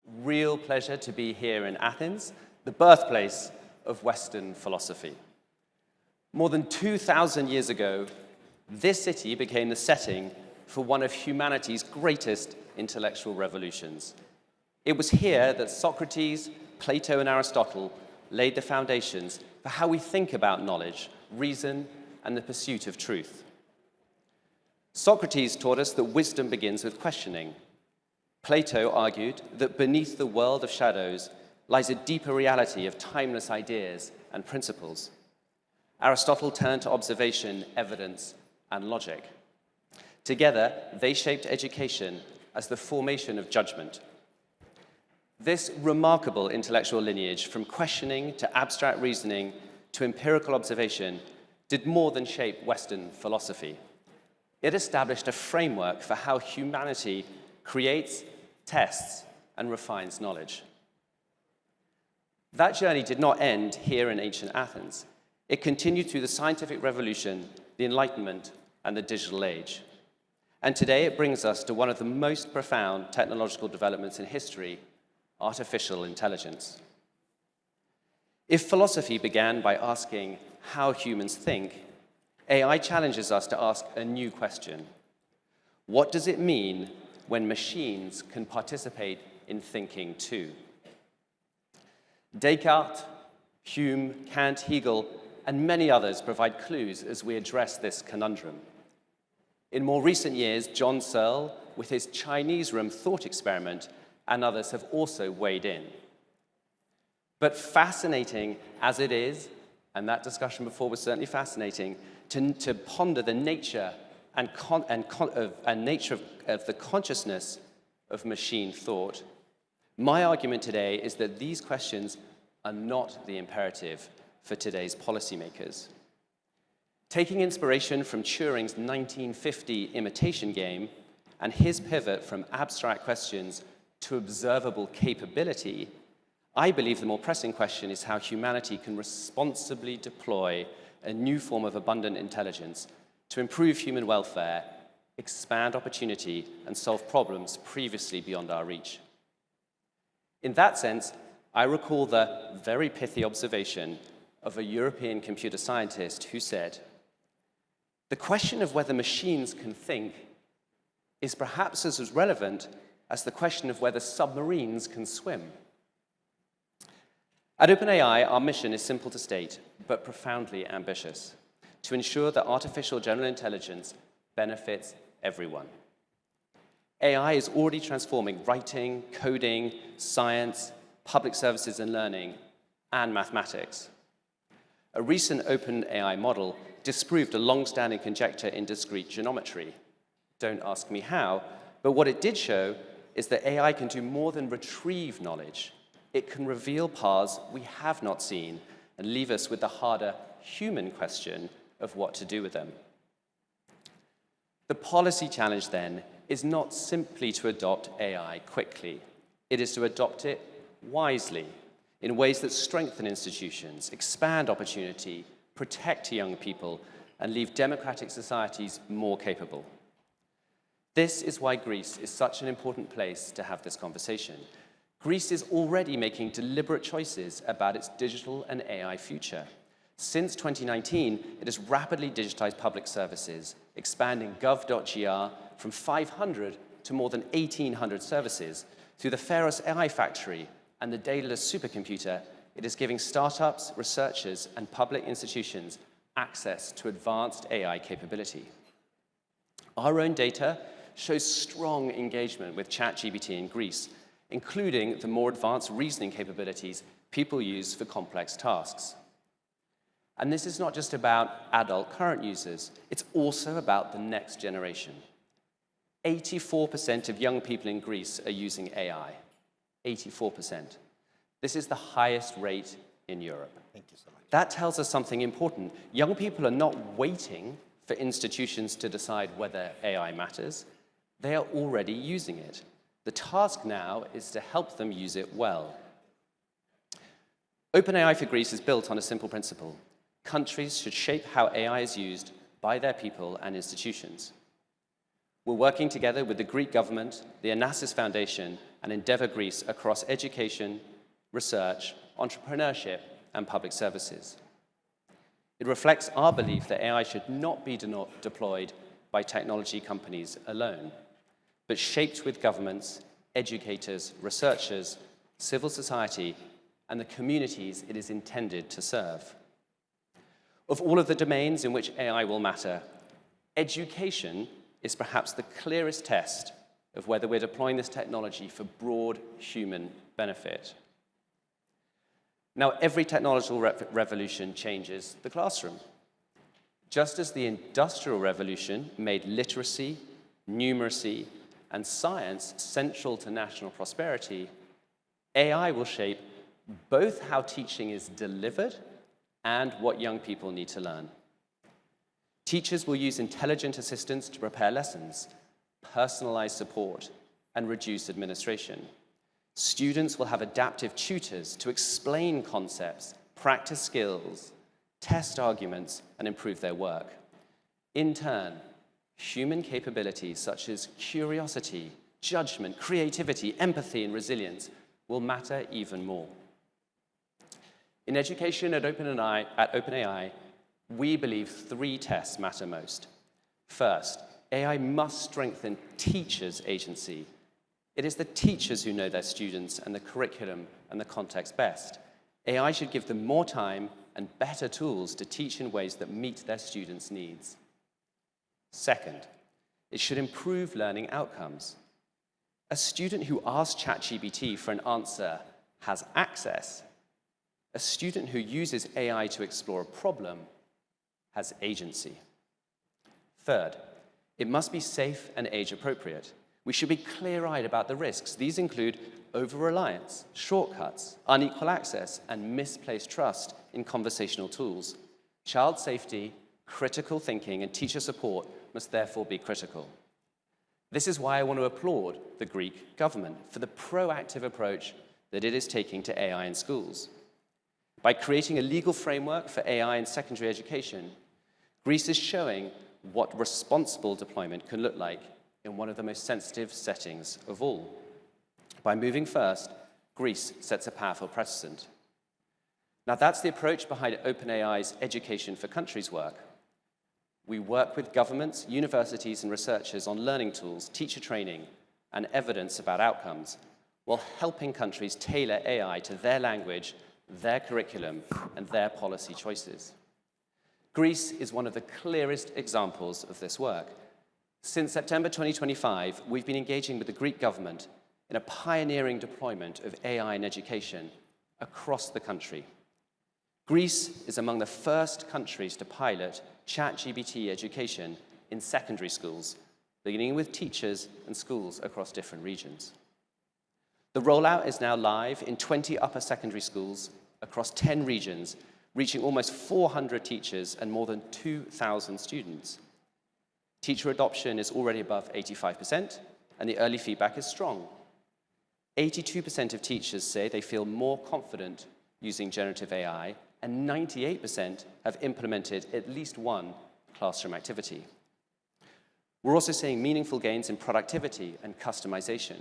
Real pleasure to be here in Athens, the birthplace of Western philosophy. More than 2,000 years ago, this city became the setting for one of humanity's greatest intellectual revolutions. It was here that Socrates, Plato, and Aristotle laid the foundations for how we think about knowledge, reason, and the pursuit of truth. Socrates taught us that wisdom begins with questioning. Plato argued that beneath the world of shadows lies a deeper reality of timeless ideas and principles. Aristotle turned to observation, evidence, and logic. Together, they shaped education as the formation of judgment. This remarkable intellectual lineage, from questioning to abstract reasoning to empirical observation, did more than shape Western philosophy. It established a framework for how humanity creates, tests, and refines knowledge. That journey did not end here in ancient Athens. It continued through the scientific revolution, the Enlightenment, and the digital age. And today it brings us to one of the most profound technological developments in history, artificial intelligence. If philosophy began by asking how humans think, AI challenges us to ask a new question. What does it mean when machines can participate in thinking too? Descartes, Hume, Kant, Hegel, and many others provide clues as we address this conundrum. In more recent years, John Searle, with his Chinese room thought experiment, and others have also weighed in. But fascinating as it is, and that discussion before was certainly fascinating, to ponder the nature and nature of the consciousness of machine thought, my argument today is that these questions are not the imperative for today's policymakers. Taking inspiration from Turing's 1950 imitation game and his pivot from abstract questions to observable capability, I believe the more pressing question is how humanity can responsibly deploy a new form of abundant intelligence to improve human welfare, expand opportunity, and solve problems previously beyond our reach. In that sense, I recall the very pithy observation of a European computer scientist who said, "The question of whether machines can think is perhaps as relevant as the question of whether submarines can swim." At OpenAI, our mission is simple to state, but profoundly ambitious: to ensure that artificial general intelligence benefits everyone. AI is already transforming writing, coding, science, public services and learning, and mathematics. A recent OpenAI model disproved a long-standing conjecture in discrete geometry. Don't ask me how, but what it did show is that AI can do more than retrieve knowledge. It can reveal paths we have not seen and leave us with the harder human question of what to do with them. The policy challenge, then, is not simply to adopt AI quickly. It is to adopt it wisely, in ways that strengthen institutions, expand opportunity, protect young people, and leave democratic societies more capable. This is why Greece is such an important place to have this conversation. Greece is already making deliberate choices about its digital and AI future. Since 2019, it has rapidly digitized public services, expanding gov.gr from 500 to more than 1,800 services. Through the Pharos AI Factory and the Daedalus supercomputer, it is giving startups, researchers, and public institutions access to advanced AI capability. Our own data shows strong engagement with ChatGPT in Greece, including the more advanced reasoning capabilities people use for complex tasks. And this is not just about adult current users, it's also about the next generation. 84% of young people in Greece are using AI. 84%. This is the highest rate in Europe. Thank you so much. That tells us something important. Young people are not waiting for institutions to decide whether AI matters. They are already using it. The task now is to help them use it well. OpenAI for Greece is built on a simple principle. Countries should shape how AI is used by their people and institutions. We're working together with the Greek government, the Onassis Foundation, and Endeavour Greece across education, research, entrepreneurship, and public services. It reflects our belief that AI should not be deployed by technology companies alone, but shaped with governments, educators, researchers, civil society, and the communities it is intended to serve. Of all of the domains in which AI will matter, education is perhaps the clearest test of whether we're deploying this technology for broad human benefit. Now, every technological revolution changes the classroom. Just as the Industrial Revolution made literacy, numeracy, and science central to national prosperity, AI will shape both how teaching is delivered and what young people need to learn. Teachers will use intelligent assistants to prepare lessons, personalize support, and reduce administration. Students will have adaptive tutors to explain concepts, practice skills, test arguments, and improve their work. In turn, human capabilities such as curiosity, judgment, creativity, empathy, and resilience will matter even more. In education at OpenAI, we believe three tests matter most. First, AI must strengthen teachers' agency. It is the teachers who know their students and the curriculum and the context best. AI should give them more time and better tools to teach in ways that meet their students' needs. Second, it should improve learning outcomes. A student who asks ChatGPT for an answer has access. A student who uses AI to explore a problem has agency. Third, it must be safe and age-appropriate. We should be clear-eyed about the risks. These include over-reliance, shortcuts, unequal access, and misplaced trust in conversational tools. Child safety, critical thinking, and teacher support must therefore be critical. This is why I want to applaud the Greek government for the proactive approach that it is taking to AI in schools. By creating a legal framework for AI in secondary education, Greece is showing what responsible deployment can look like in one of the most sensitive settings of all. By moving first, Greece sets a powerful precedent. Now, that's the approach behind OpenAI's Education for Countries work. We work with governments, universities, and researchers on learning tools, teacher training, and evidence about outcomes, while helping countries tailor AI to their language, their curriculum, and their policy choices. Greece is one of the clearest examples of this work. Since September 2025, we've been engaging with the Greek government in a pioneering deployment of AI in education across the country. Greece is among the first countries to pilot ChatGPT education in secondary schools, beginning with teachers and schools across different regions. The rollout is now live in 20 upper secondary schools across 10 regions, reaching almost 400 teachers and more than 2,000 students. Teacher adoption is already above 85%, and the early feedback is strong. 82% of teachers say they feel more confident using generative AI, and 98% have implemented at least one classroom activity. We're also seeing meaningful gains in productivity and customization.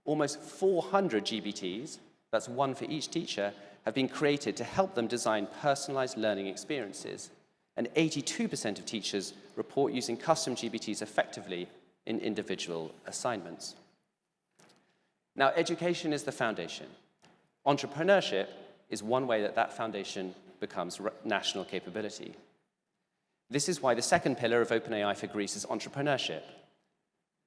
Almost 400 GPTs, that's one for each teacher, have been created to help them design personalized learning experiences, and 82% of teachers report using custom GPTs effectively in individual assignments. Now, education is the foundation. Entrepreneurship is one way that that foundation becomes national capability. This is why the second pillar of OpenAI for Greece is entrepreneurship.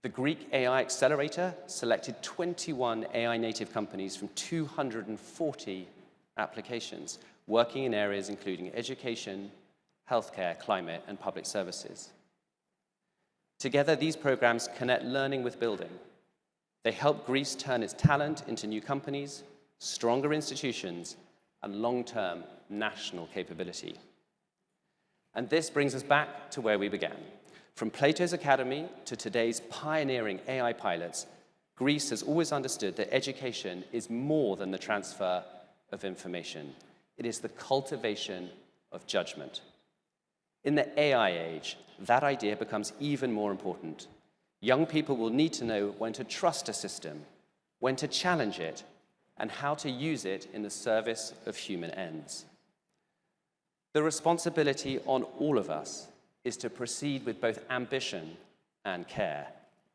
The Greek AI Accelerator selected 21 AI-native companies from 240 applications, working in areas including education, healthcare, climate, and public services. Together, these programs connect learning with building. They help Greece turn its talent into new companies, stronger institutions, and long-term national capability. And this brings us back to where we began. From Plato's Academy to today's pioneering AI pilots, Greece has always understood that education is more than the transfer of information. It is the cultivation of judgment. In the AI age, that idea becomes even more important. Young people will need to know when to trust a system, when to challenge it, and how to use it in the service of human ends. The responsibility on all of us is to proceed with both ambition and care.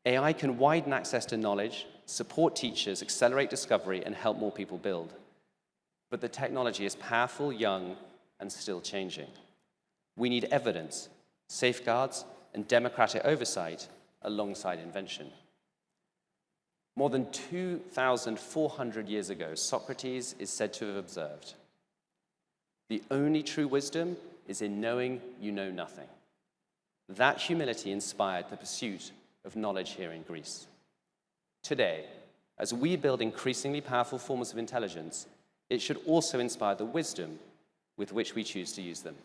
AI can widen access to knowledge, support teachers, accelerate discovery, and help more people build. But the technology is powerful, young, and still changing. We need evidence, safeguards, and democratic oversight alongside invention. More than 2,400 years ago, Socrates is said to have observed, "The only true wisdom is in knowing you know nothing." That humility inspired the pursuit of knowledge here in Greece. Today, as we build increasingly powerful forms of intelligence, it should also inspire the wisdom with which we choose to use them.